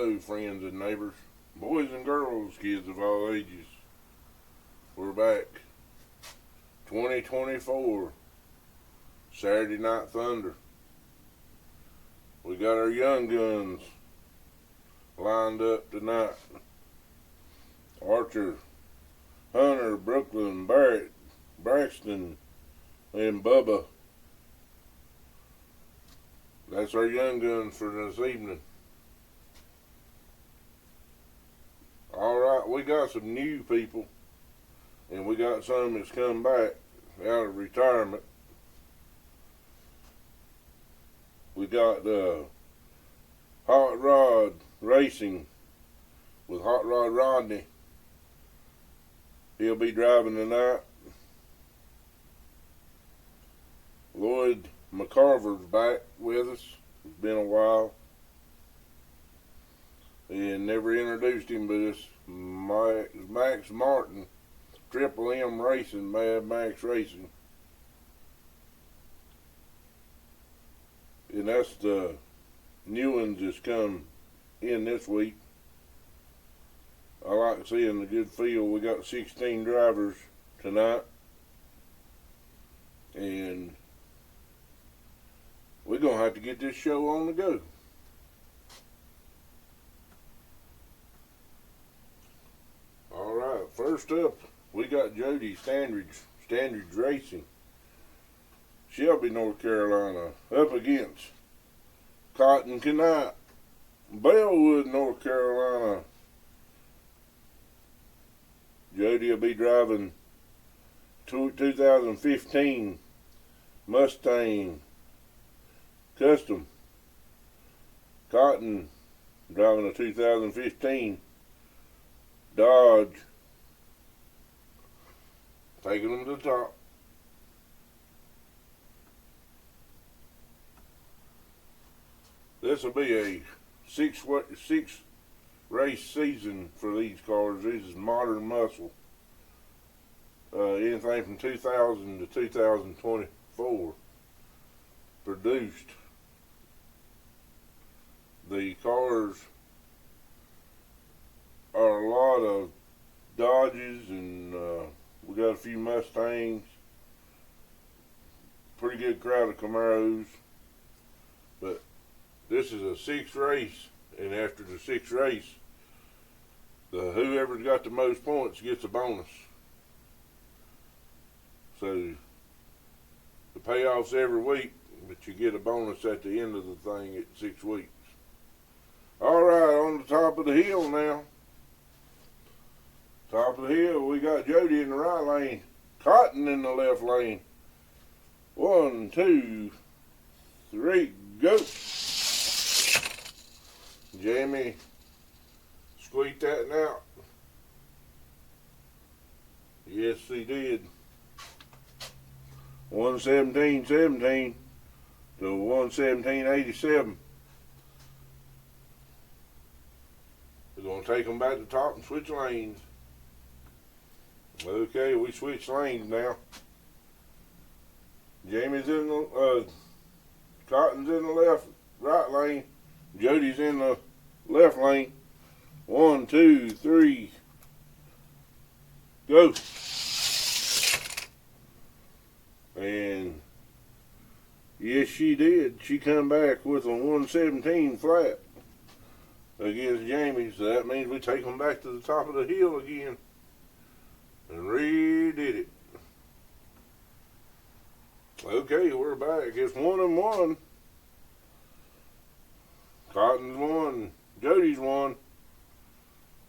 Hello, friends and neighbors, boys and girls, kids of all ages. We're back. 2024, Saturday Night Thunder. We got our young guns lined up tonight. Archer, Hunter, Brooklyn, Barrett, Braxton, and Bubba. That's our young guns for this evening. Alright, we got some new people, and we got some that's come back out of retirement. We got Hot Rod Racing with Hot Rod Rodney. He'll be driving tonight. Lloyd McCarver's back with us. It's been a while. And never introduced him, but it's Max Martin, Triple M Racing, Mad Max Racing. And that's the new ones that's come in this week. I like seeing the good field. We got 16 drivers tonight. And we're going to have to get this show on the go. Alright, first up, we got Jody Standridge Racing, Shelby, North Carolina, up against Cotton Knight, Bellwood, North Carolina. Jody will be driving 2015 Mustang Custom. Cotton driving a 2015 Dodge. Taking them to the top. This will be a six race season for these cars. This is modern muscle. Anything from 2000 to 2024 produced. The cars are a lot of Dodges, and we got a few Mustangs. Pretty good crowd of Camaros. But this is a sixth race, and after the sixth race, whoever's got the most points gets a bonus. So the payoff's every week, but you get a bonus at the end of the thing at 6 weeks. Alright, on the top of the hill now. Top of the hill, we got Jody in the right lane, Cotton in the left lane. 1, 2, 3, go. Jamie squeaked that out. Yes, he did. 117.17 to 117.87. We're going to take them back to the top and switch lanes. Okay, we switch lanes now. Jamie's in the, Cotton's in the right lane. Jody's in the left lane. 1, 2, 3, go. And yes, she did. She come back with a 117 flat against Jamie, so that means we take them back to the top of the hill again and redid it. Okay, we're back. It's 1-1. Cotton's won. Jody's won.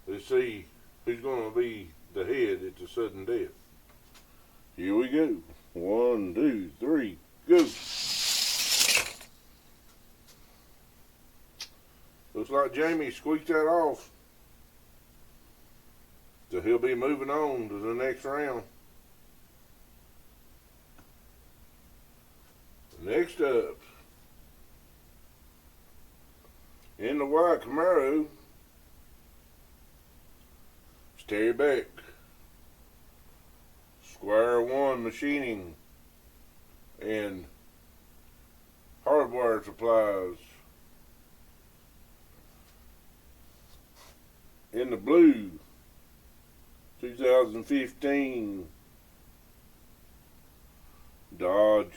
Let's see who's going to be the head at the sudden death. Here we go. 1, 2, 3, go. Looks like Jamie squeaked that off. So he'll be moving on to the next round. Next up, in the white Camaro, it's Terry Beck. Square One Machining and Hardware Supplies. in the blue, 2015 Dodge.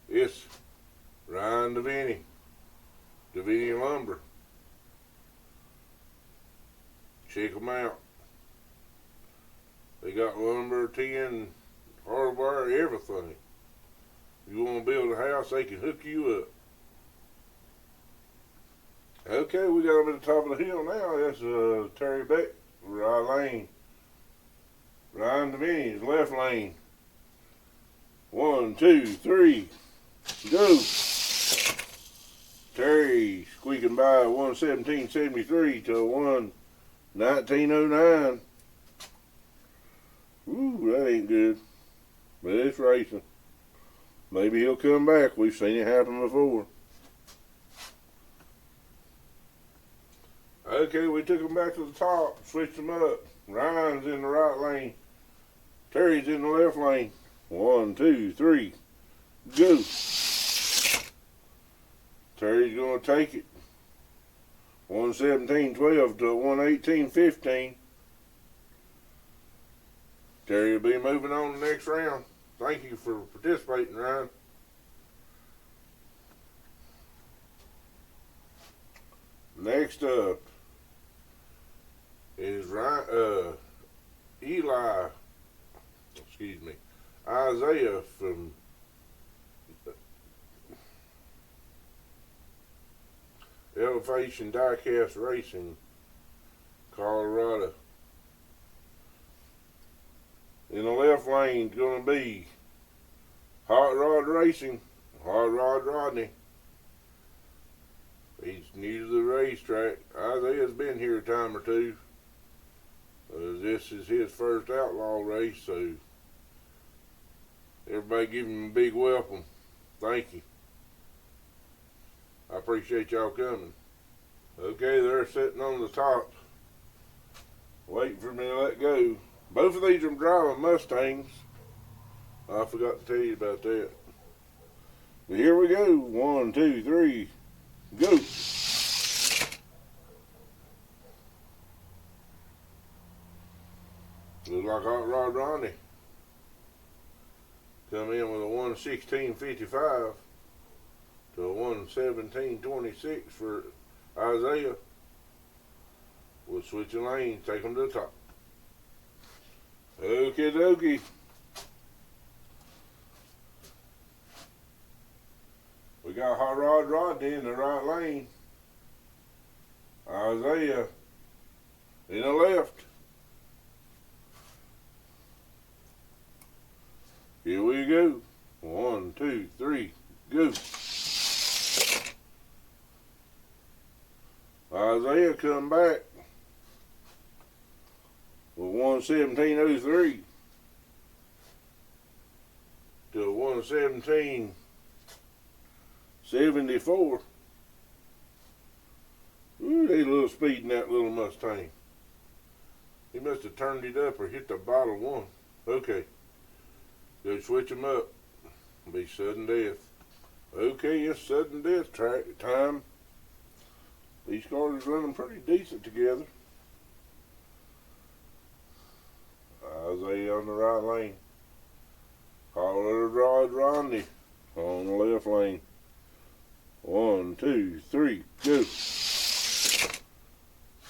It's Ryan Davini Lumber. Check them out. They got lumber, tin, hardware, everything. If you want to build a house, they can hook you up. Okay, we got them at the top of the hill now. That's Terry Beck, right lane. Ryan Davini's left lane. 1, 2, 3, go. Terry squeaking by 117.73 to 119.09. Ooh, that ain't good. But it's racing. Maybe he'll come back. We've seen it happen before. Okay, we took him back to the top, switched him up. Ryan's in the right lane. Terry's in the left lane. 1, 2, 3, go. Terry's going to take it. 117.12 to 118.15. Terry will be moving on to the next round. Thank you for participating, Ryan. Next up is Isaiah from Elevation Diecast Racing, Colorado. In the left lane is going to be Hot Rod Racing, Hot Rod Rodney. He's new to the racetrack. Isaiah's been here a time or two. This is his first outlaw race, so everybody give him a big welcome. Thank you. I appreciate y'all coming. Okay, they're sitting on the top, waiting for me to let go. Both of these are driving Mustangs. I forgot to tell you about that. But here we go. 1, 2, 3, go. Looks like Hot Rod Ronnie come in with a 116.55 to a 117.26 for Isaiah. We'll switch the lanes, take them to the top. Okie dokie. We got Hot Rod Rodney in the right lane. Isaiah in the left. Here we go. 1, 2, 3, go. Isaiah come back with 117.03 to 117.74. Ooh, they a little speed in that little Mustang. He must have turned it up or hit the bottle one. Okay. Go switch them up. It'll be sudden death. Okay, it's sudden death time. These cars are running pretty decent together. Isaiah on the right lane. Hot Rod Rodney on the left lane. 1, 2, 3, go.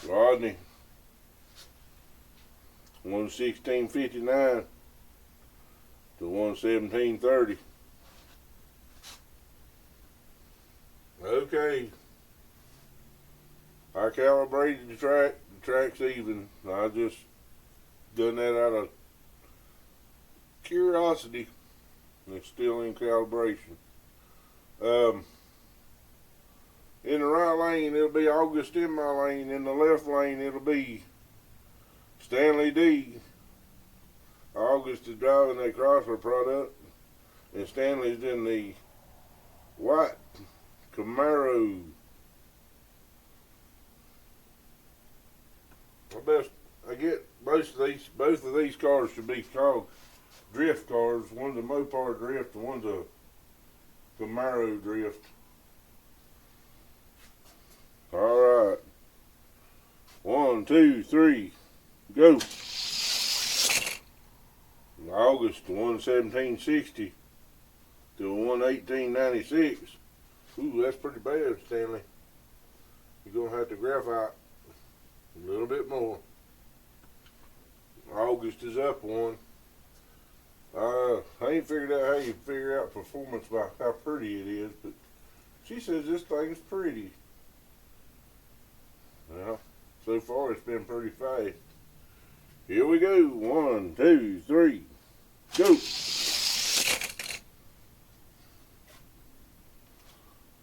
Rodney. 116.59 to 117.30. Okay. I calibrated the track. The track's even. I just done that out of curiosity. It's still in calibration. In the right lane, it'll be August in my lane. In the left lane, it'll be Stanley D. August is driving a Chrysler product, and Stanley's in the white Camaro. I get both of these cars should be called drift cars. One's a Mopar drift, and one's a Camaro drift. All right. 1, 2, 3, go. August 117.60 to 118.96. Ooh, that's pretty bad, Stanley. You're gonna have to graphite a little bit more. August is up one. I ain't figured out how you figure out performance by how pretty it is, but she says this thing's pretty. Well, so far it's been pretty fast. Here we go. 1, 2, 3, go.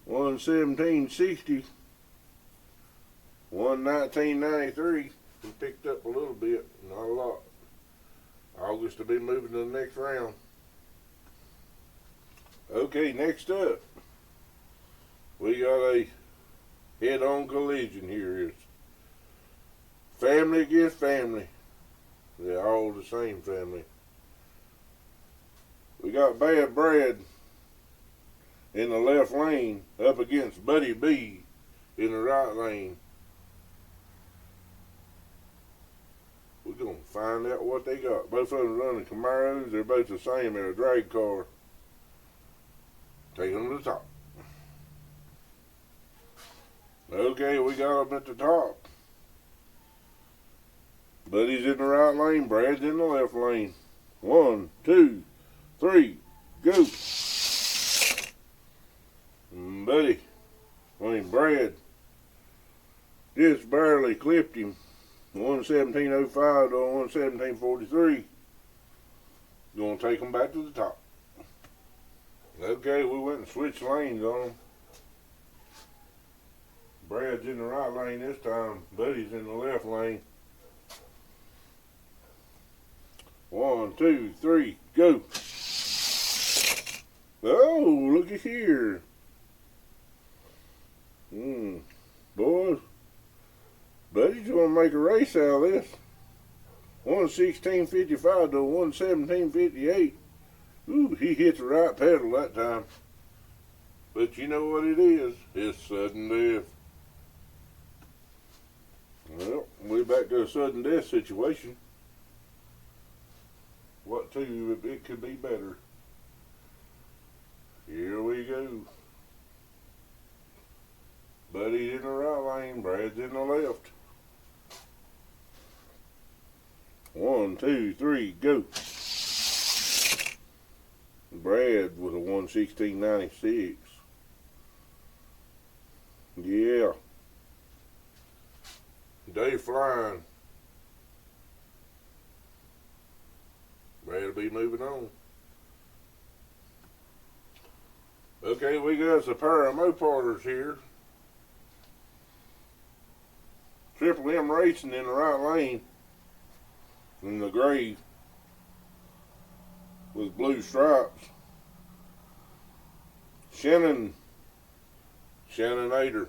117.60, 119.93. We picked up a little bit, not a lot. August will be moving to the next round. Okay, next up, we got a head-on collision here. It's family against family. They're all the same family. We got Bad Brad in the left lane up against Buddy B in the right lane. We're going to find out what they got. Both of them running Camaros. They're both the same. They're a drag car. Take them to the top. Okay, we got them at the top. Buddy's in the right lane. Brad's in the left lane. 1, 2, 3, go. Brad just barely clipped him. 117.05 to 117.43. Gonna take them back to the top. Okay, we went and switched lanes on them. Brad's in the right lane this time. Buddy's in the left lane. 1, 2, 3, go. Oh, look at here. Boys, Buddy's gonna make a race out of this. 116.55 to 117.58. Ooh, he hit the right pedal that time. But you know what it is? It's sudden death. Well, we're back to a sudden death situation. What two, it could be better. Here we go. Buddy's in the right lane, Brad's in the left. 1, 2, 3, go. Brad with a 116.96. Yeah. Day flying. Brad will be moving on. Okay, we got a pair of Mopars here. Triple M Racing in the right lane. In the gray with blue stripes. Shannon Ader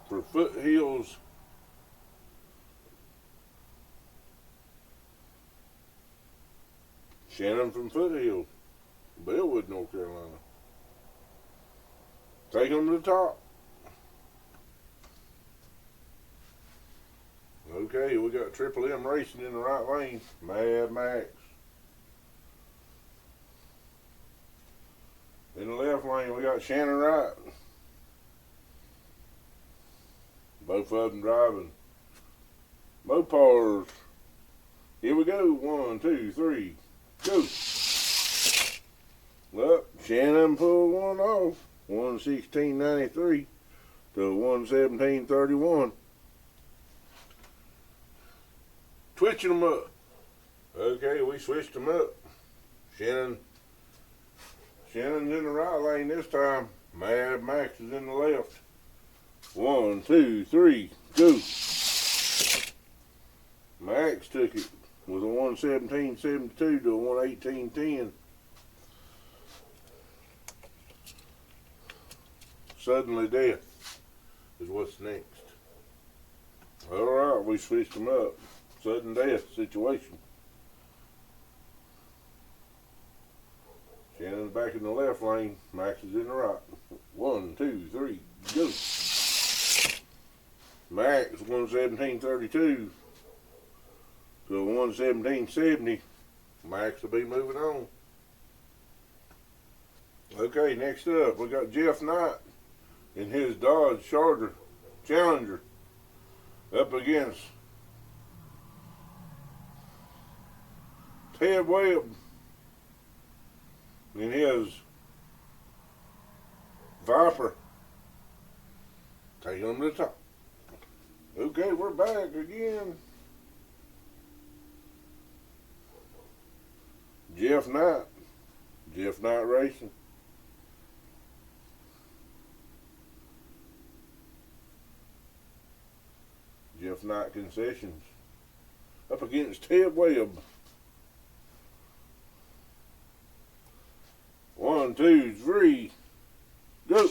for Foothills. Shannon from Foothills, Bellwood, North Carolina. Take them to the top. Okay, we got Triple M Racing in the right lane. Mad Max. In the left lane, we got Shannon Wright. Both of them driving Mopars. Here we go. 1, 2, 3, go. Well, Shannon pulled one off. 116.93 to 117.31. Twitching them up. Okay, we switched them up. Shannon's in the right lane this time. Mad Max is in the left. 1, 2, 3, go. Max took it with a 117.72 to 118.10. Suddenly death is what's next. Alright, we switched them up. Sudden death situation. Shannon's back in the left lane. Max is in the right. 1, 2, 3, go. Max 117.32 to 117.70. Max will be moving on. Okay, next up we got Jeff Knight in his Dodge Charger Challenger up against Ted Webb in his Viper. Take them to the top. Okay, we're back again. Jeff Knight Racing. Jeff Knight Concessions up against Ted Webb. 1, 2, 3, go.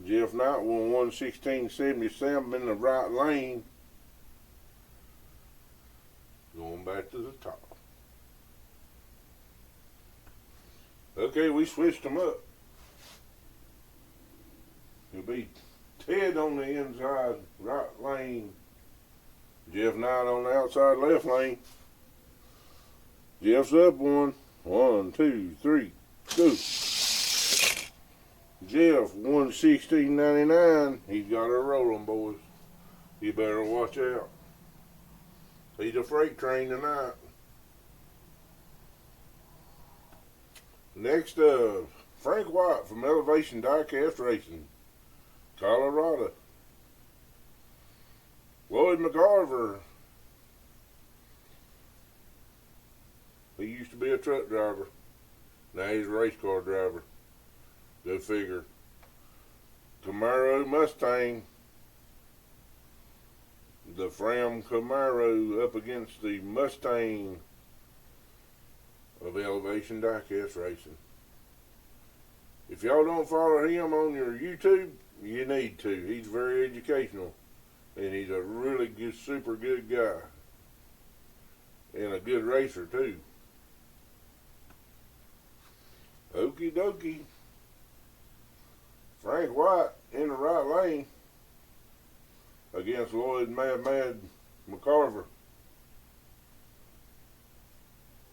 Jeff Knight won 116.77 in the right lane. Going back to the top. Okay, we switched them up. It'll be Ted on the inside right lane. Jeff Knight on the outside left lane. Jeff's up one. 1, 2, 3, go. Jeff 116.99. He's got her rolling, boys. You better watch out. He's a freight train tonight. Next up, Frank White from Elevation Diecast Racing, Colorado. Lloyd McCarver. He used to be a truck driver. Now he's a race car driver. Go figure. Camaro Mustang. The Fram Camaro up against the Mustang of Elevation Diecast Racing. If y'all don't follow him on your YouTube, you need to. He's very educational. And he's a really good, super good guy. And a good racer too. Okie dokie. Frank White in the right lane against Lloyd Mad McCarver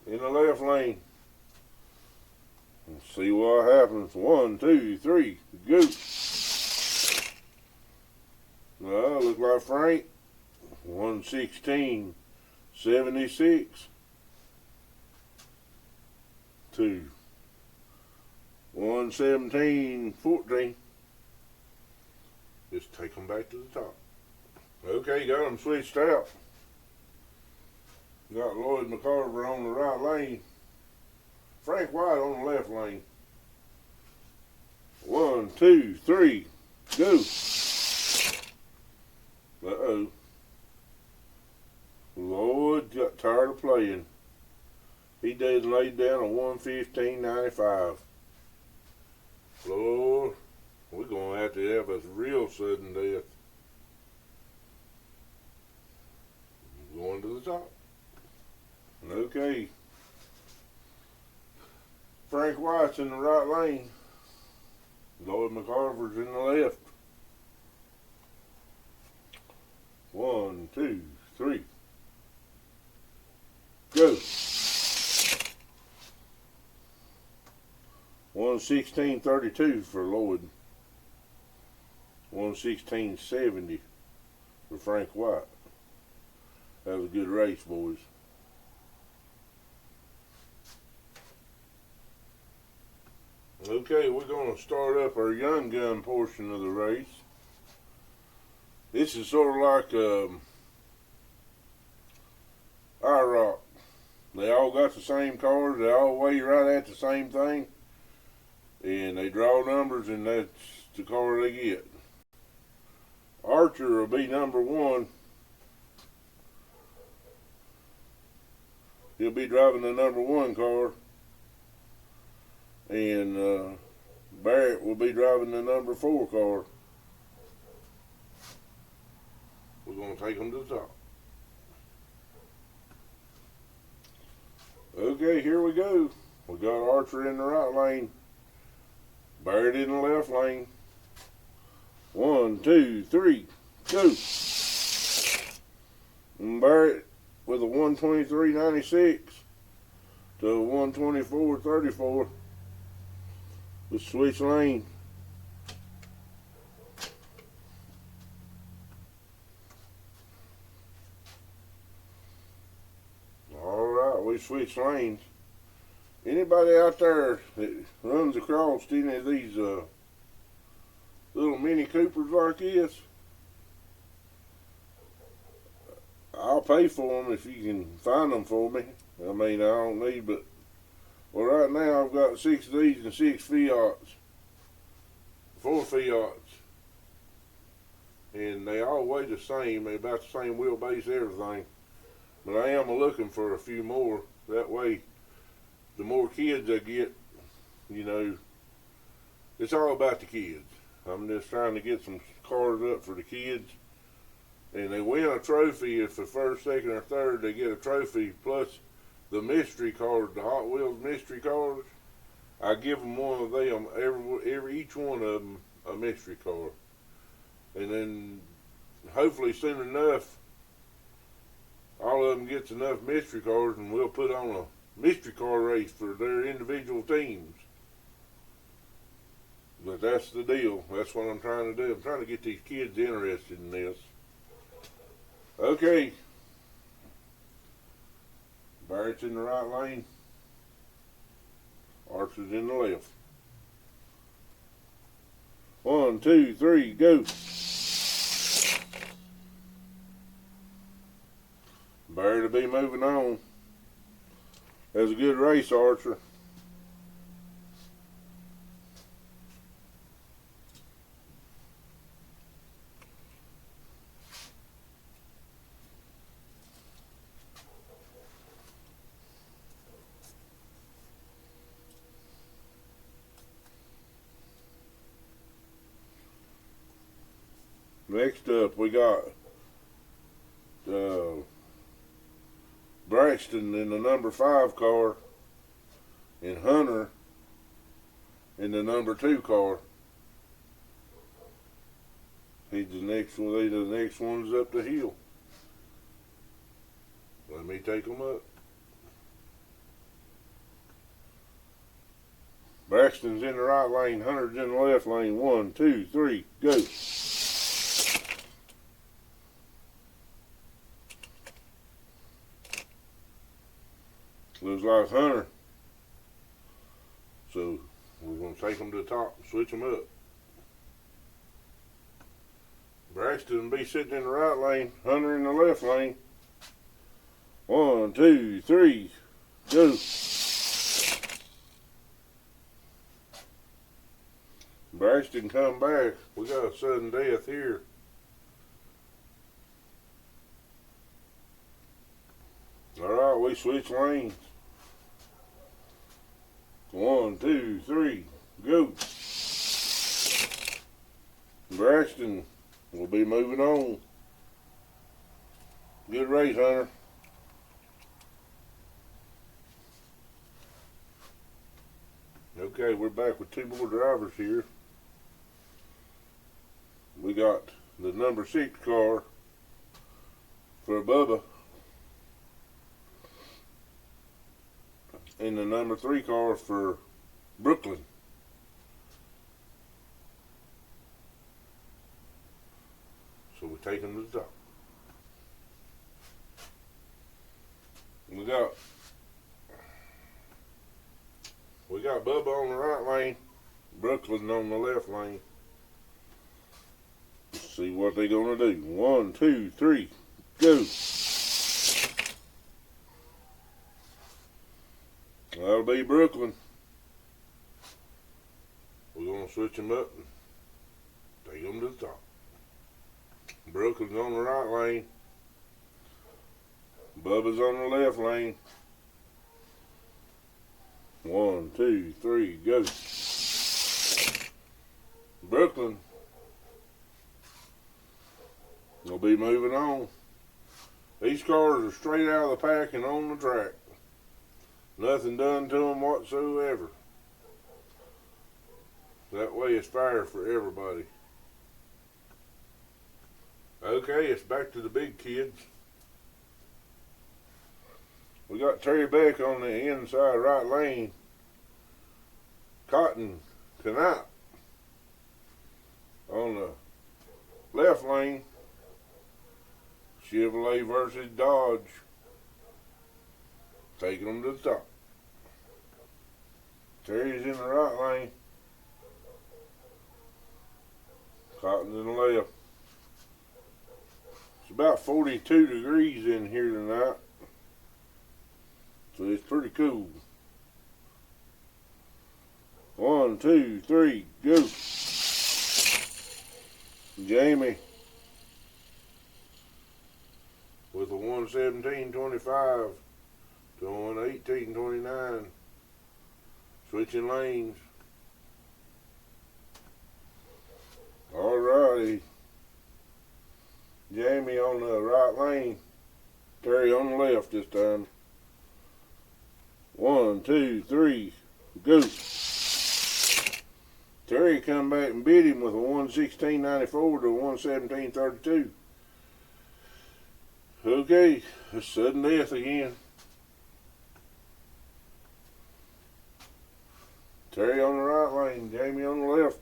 in the left lane. Let's see what happens. 1, 2, 3, go. Well, look like Frank 116.76 to 117.14. Just take them back to the top. Okay, got them switched out. Got Lloyd McCarver on the right lane. Frank White on the left lane. 1, 2, 3, go. Uh-oh. Lloyd got tired of playing. He did laid down a 115.95. Lord, we're going to have a real sudden death. Going to the top. Okay. Frank White's in the right lane. Lloyd McCarver's in the left. 1, 2, 3. Go. 116.32 for Lloyd. 116.70 for Frank White. That was a good race, boys. Okay, we're going to start up our young gun portion of the race. This is sort of like IROC. They all got the same cars. They all weigh right at the same thing. And they draw numbers, and that's the car they get. Archer will be number 1. He'll be driving the number 1 car. And Barrett will be driving the number 4 car. We're going to take them to the top. Okay, here we go. We got Archer in the right lane. Barrett in the left lane. 1, 2, 3, go. And Barrett with a 123.96 to a 124.34. Let's switch lane. Alright, we switched lanes. Anybody out there that runs across any of these little Mini Coopers like this, I'll pay for them if you can find them for me. I mean, I don't need, but well, right now I've got 6 of these and 6 Fiats, 4 Fiats, and they all weigh the same. They're about the same wheelbase, everything. But I am looking for a few more. That way, the more kids I get, you know, it's all about the kids. I'm just trying to get some cars up for the kids. And they win a trophy. If the first, second, or third, they get a trophy, plus the mystery cars, the Hot Wheels mystery cars. I give them one of them, each one of them a mystery car. And then, hopefully soon enough, all of them gets enough mystery cars and we'll put on a mystery car race for their individual teams. But that's the deal. That's what I'm trying to do. I'm trying to get these kids interested in this. Okay. Barrett's in the right lane. Archer's in the left. 1, 2, 3, go. Barrett will be moving on. That's a good race, Archer. Next up, we got Braxton in the number 5 car and Hunter in the number 2 car. He's the next one. They're the next ones up the hill. Let me take them up. Braxton's in the right lane. Hunter's in the left lane. 1, 2, 3, go. Looks like Hunter. So we're going to take them to the top and switch them up. Braxton will be sitting in the right lane. Hunter in the left lane. 1, 2, 3, go. Braxton come back. We got a sudden death here. Alright, we switch lanes. 1, 2, 3, go. Braxton will be moving on. Good race, Hunter. Okay, we're back with 2 more drivers here. We got the number 6 car for Bubba and the number 3 car for Brooklyn. So we take them to the top. We got Bubba on the right lane, Brooklyn on the left lane. Let's see what they're gonna do. 1, 2, 3, go. That'll be Brooklyn. We're going to switch them up and take them to the top. Brooklyn's on the right lane. Bubba's on the left lane. 1, 2, 3, go. Brooklyn will be moving on. These cars are straight out of the pack and on the track. Nothing done to them whatsoever. That way it's fair for everybody. Okay, it's back to the big kids. We got Terry back on the inside right lane. Cotton Canap on the left lane. Chevrolet versus Dodge. Taking them to the top. Terry's in the right lane. Cotton's in the left. It's about 42 degrees in here tonight. So it's pretty cool. 1, 2, 3, go. Jamie with a 117.25 to 118.29. Switching lanes. Alrighty. Jamie on the right lane. Terry on the left this time. 1, 2, 3, go. Terry come back and beat him with a 116.94 to 117.32. Okay, it's sudden death again. Terry on the right lane, Jamie on the left.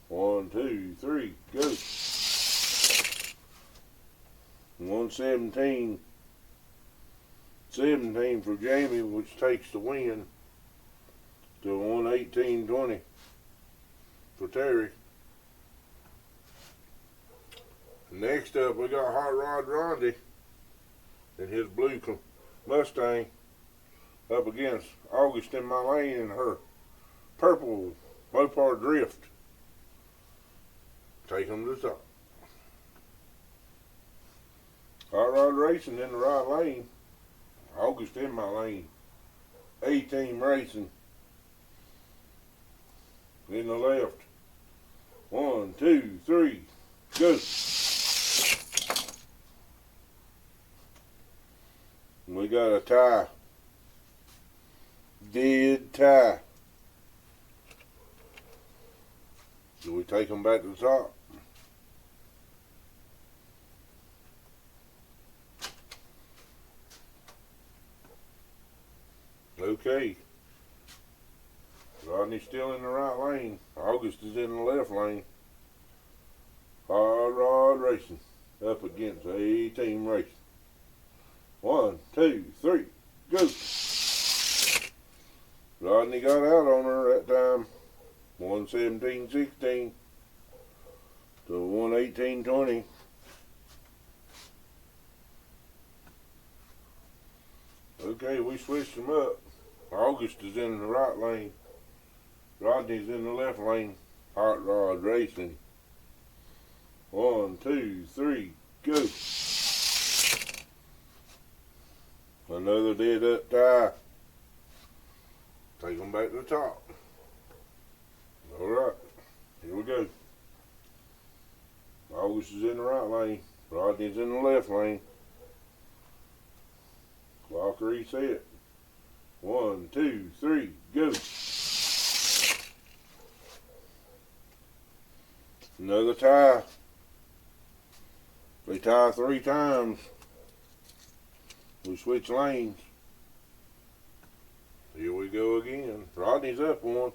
1, 2, 3, go. 117.17 for Jamie, which takes the win to 118.20 for Terry. Next up, we got Hot Rod Rondy in his blue Mustang up against August in my lane in her purple Mopar Drift. Take them to the top. Hot Rod Racing in the right lane. August in my lane. A-Team Racing in the left. 1, 2, 3, go. We got a tie. Dead tie. Do we take them back to the top? Okay. Rodney's still in the right lane. August is in the left lane. Hot Rod Racing up against A-Team Racing. 1, 2, 3, go. Rodney got out on her that time. 117.16 to 118.20. Okay, we switched them up. August is in the right lane. Rodney's in the left lane. Hot Rod Racing. 1, 2, 3, go. Another dead up tie. Take them back to the top. Alright, here we go. August is in the right lane. Rodney's in the left lane. Clock reset. 1, 2, 3, go. Another tie. They tie 3 times. We switch lanes. Here we go again. Rodney's up 1.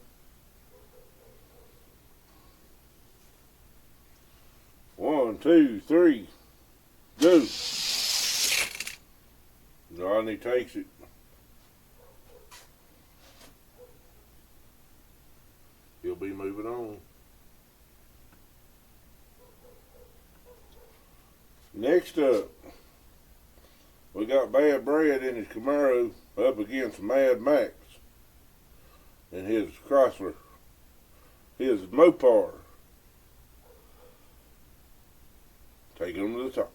1, 2, 3, go. Rodney takes it. He'll be moving on. Next up, we got Bad Brad in his Camaro up against Mad Max in his Chrysler, his Mopar. Taking them to the top.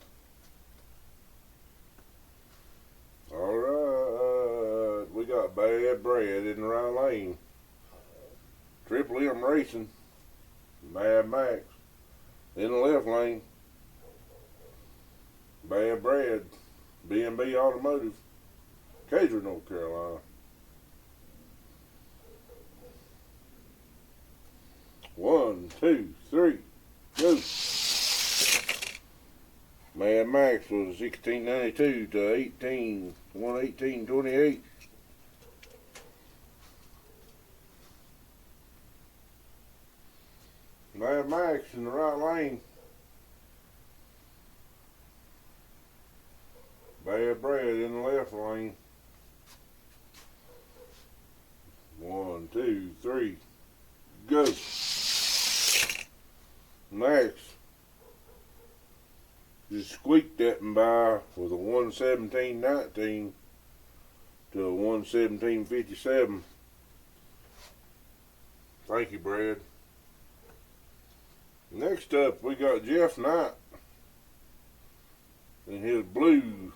Alright, we got Bad Brad in the right lane. Triple M Racing, Mad Max in the left lane. Bad Brad, B&B Automotive, Cater, North Carolina. 1, 2, 3, go. Mad Max was 1692 to 1828. Mad Max in the right lane. Bad Brad in the left lane. 1, 2, 3, go. Max just squeaked that and by with a 117.19 to a 117.57. Thank you, Brad. Next up, we got Jeff Knight in his blue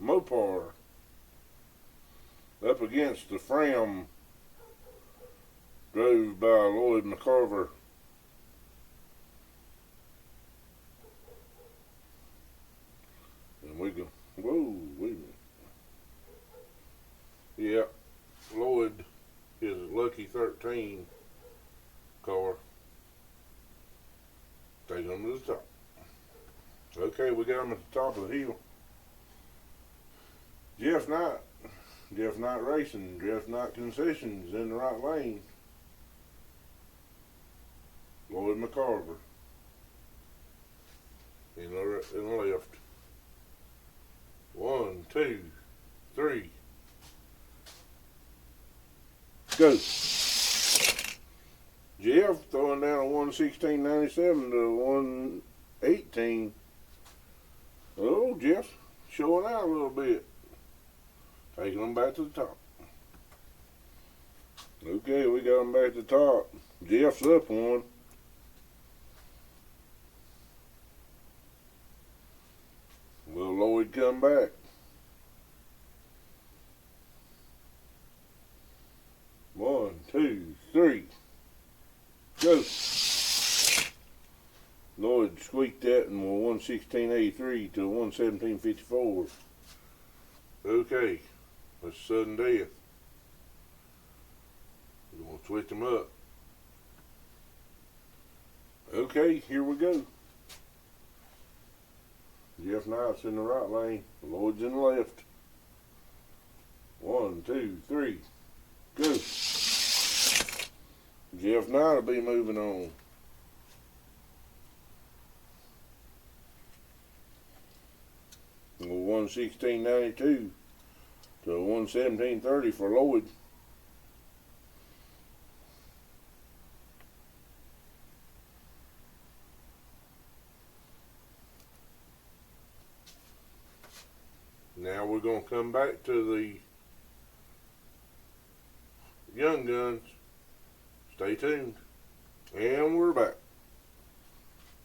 Mopar up against the Fram drove by Lloyd McCarver. And we go, whoa, wait a minute. Yeah, Lloyd, his Lucky 13 car. Take them to the top. Okay, we got them at the top of the hill. Jeff Knight Racing, Jeff Knight Concessions in the right lane. Lloyd McCarver in the left. 1, 2, 3, go. Jeff throwing down a 116.97 to 118. Oh, Jeff showing out a little bit. Taking them back to the top. Okay, we got them back to the top. Jeff's up one. Will Lloyd come back? One, two, three. Go. Lloyd squeaked that and will 116.83 to 117.54. Okay, that's sudden death. We're going to switch them up. Okay, here we go. Jeff Knight's in the right lane. Lloyd's in the left. 1, 2, 3. Go. Jeff Knight will be moving on. Well, 116.92 to 117.30 for Lloyd. Now we're going to come back to the Young Guns. Stay tuned. And we're back.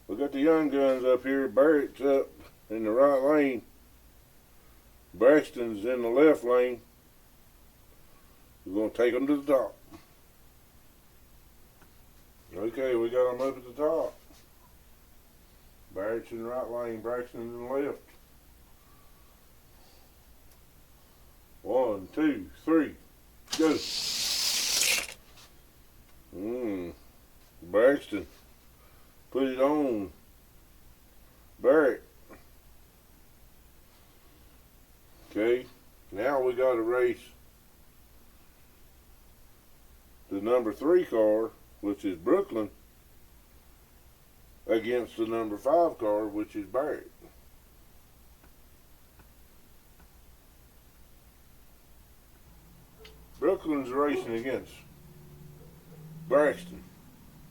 We got the Young Guns up here. Barrett's up in the right lane. Braxton's in the left lane. We're going to take them to the top. Okay, we got them up at the top. Barrett's in the right lane. Braxton's in the left. 1, 2, 3, go. Braxton, put it on. Barrett. Okay, now we got to race the number 3 car, which is Brooklyn, against the number 5 car, which is Barrett. Brooklyn's racing against Braxton,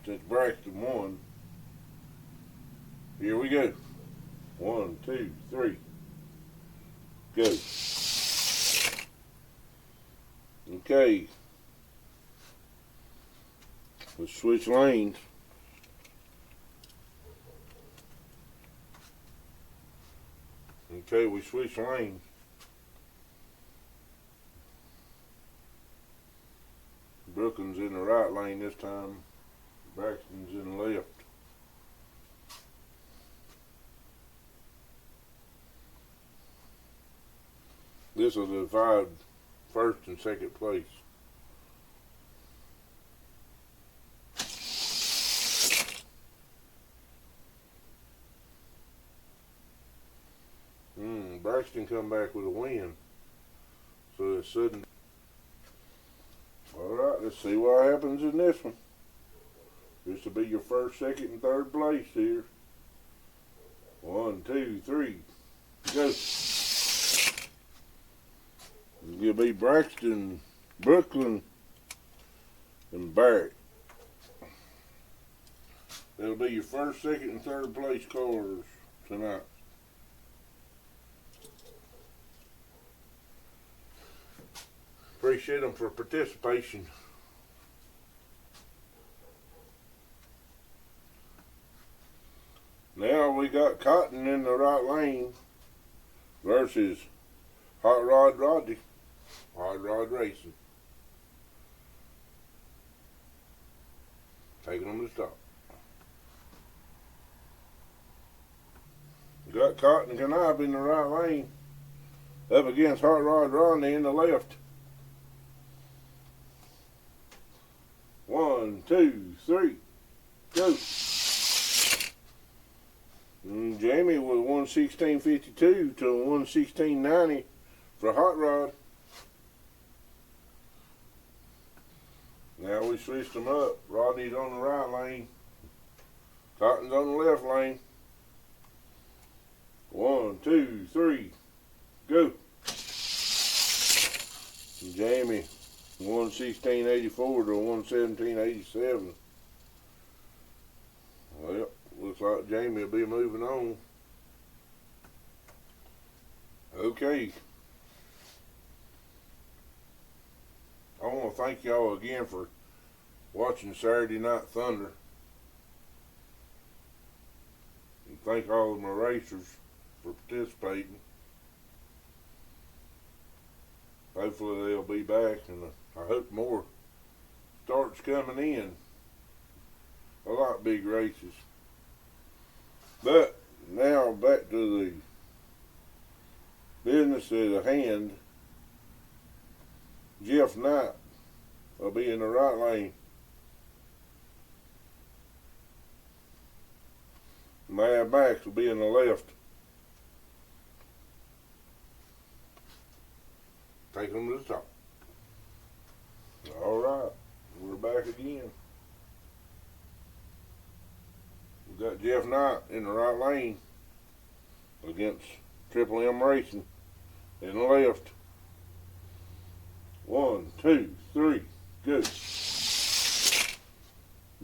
since Braxton won. Here we go. 1, 2, 3. Go. Okay. Let's switch lanes. Okay, we switch lanes. Brooklyn's in the right lane this time. Braxton's in the left. This will divide first and second place. Braxton come back with a win. So it's sudden. Alright, let's see what happens in this one. This will be your first, second, and third place here. 1, 2, 3, go. It'll be Braxton, Brooklyn, and Barrett. That'll be your first, second, and third place cars tonight. Appreciate them for participation. Now we got Cotton in the right lane versus Hot Rod Roddy, Hot Rod Racing. Taking them to stop. We got Cotton and Knobby in the right lane up against Hot Rod Rodney in the left. 1, 2, 3, go. And Jamie with 116.52 to 116.90 for Hot Rod. Now we switched them up. Rodney's on the right lane. Cotton's on the left lane. 1, 2, 3, go. And Jamie 116.84 to 117.87. Well, looks like Jamie will be moving on. Okay. I want to thank y'all again for watching Saturday Night Thunder. And thank all of my racers for participating. Hopefully they'll be back, and I hope more starts coming in. I like big races. But now back to the business at hand. Jeff Knight will be in the right lane. Mad Max will be in the left. Take them to the top. Alright, we're back again. We got Jeff Knight in the right lane against Triple M Racing in the left. 1, 2, 3, go.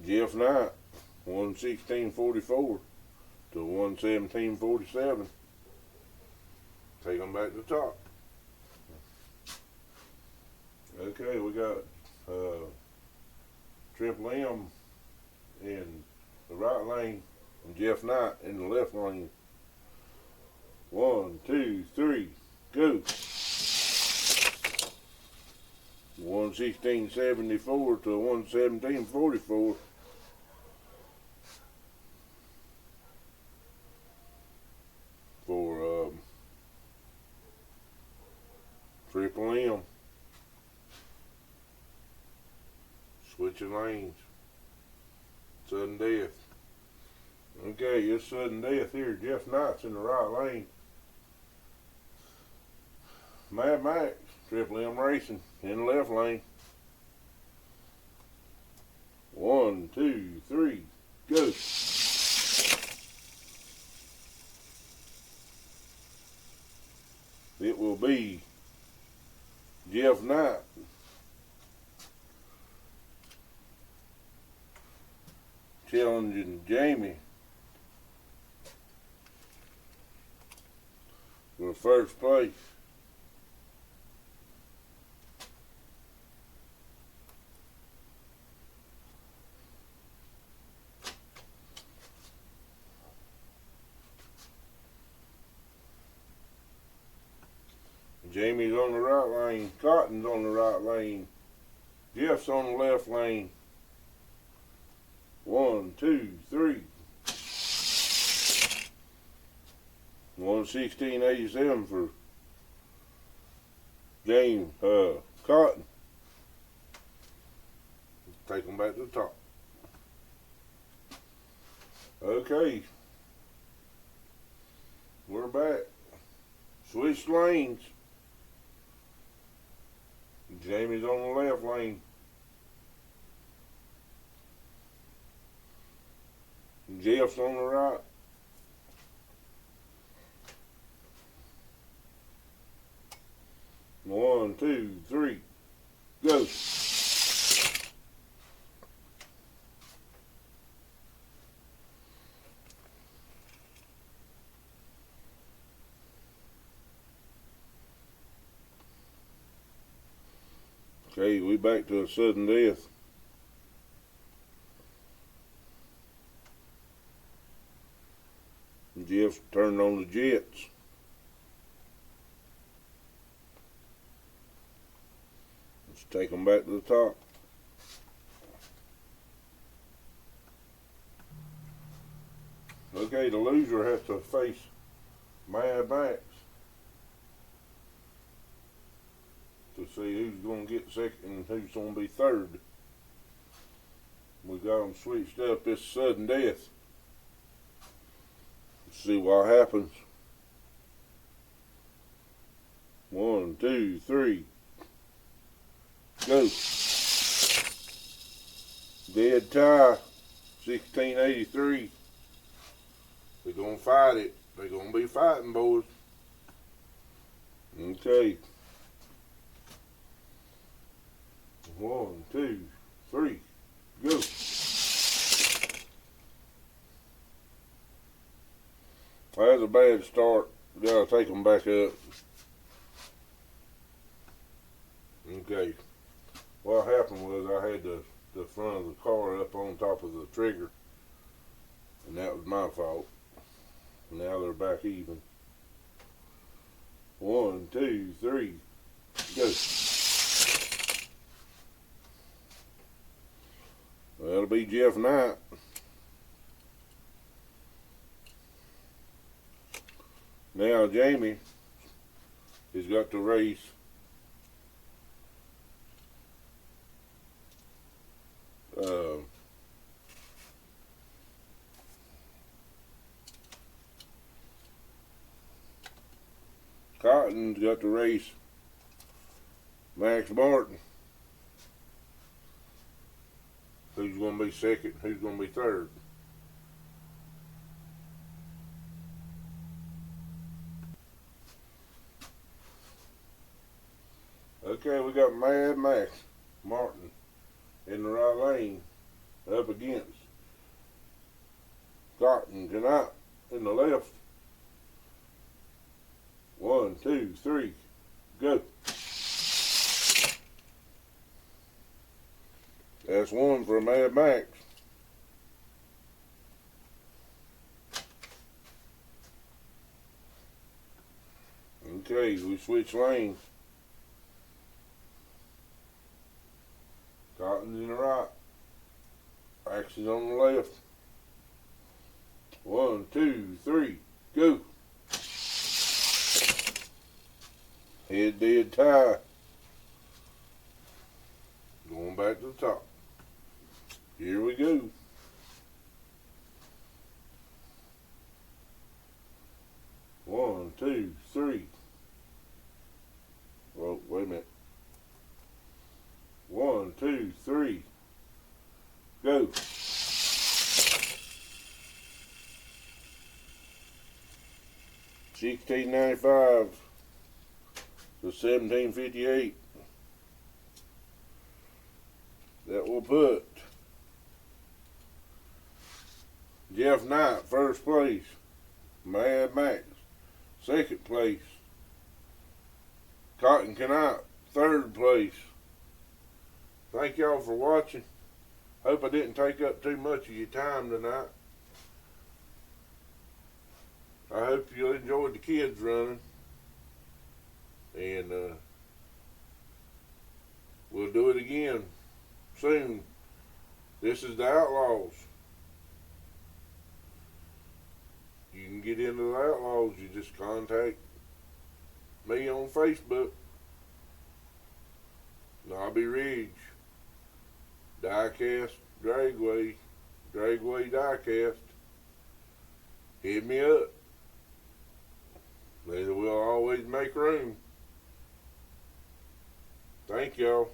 Jeff Knight, 116.44 to 117.47. Take them back to the top. Okay, we got Triple M in the right lane and Jeff Knight in the left lane. 1, 2, 3, go. 116.74 to 117.44. For Triple M. Switching lanes. Sudden death. Okay, it's sudden death here. Jeff Knight's in the right lane. Mad Max, Triple M Racing in the left lane. 1, 2, 3, go. It will be Jeff Knight challenging Jamie for first place. Jamie's on the right lane, Cotton's on the right lane, Jeff's on the left lane. 1, 2, 3. 116.87 for James Cotton. Take them back to the top. Okay, we're back. Switched lanes. Jamie's on the left lane. Jeff's on the right. One, two, three, go. Okay, we back to a sudden death. Jeff turned on the jets. Let's take them back to the top. Okay, the loser has to face Mad Max to see who's going to get second and who's going to be third. We got them switched up. It's sudden death. Let's see what happens. One, two, three, go. Dead tie, 1683. They're going to fight it. They're going to be fighting, boys. Okay. One, two, three, go. That's a bad start. We gotta take them back up. Okay. What happened was I had the front of the car up on top of the trigger, and that was my fault. Now they're back even. One, two, three, go. That'll be Jeff Knight. Now Jamie has got to race Cotton's got to race Max Martin. Who's going to be second? Who's going to be third? Okay, we got Mad Max Martin in the right lane up against Cotton Tonight in the left. One, two, three, go. That's one for Mad Max. Okay, we switch lanes. Cotton's in the right. Max is on the left. One, two, three, go. Head dead tie. Going back to the top. Here we go. One, two, three. Well, wait a minute. One, two, three. Go. $16.95 to $17.58. That will put Jeff Knight first place, Mad Max second place, Cotton Knight third place. Thank y'all for watching. Hope I didn't take up too much of your time tonight. I hope you enjoyed the kids running. And we'll do it again soon. This is the Outlaws. You can get into the Outlaws. You just contact me on Facebook. Knobby Ridge. Diecast Dragway. Dragway Diecast. Hit me up. They will always make room. Thank y'all.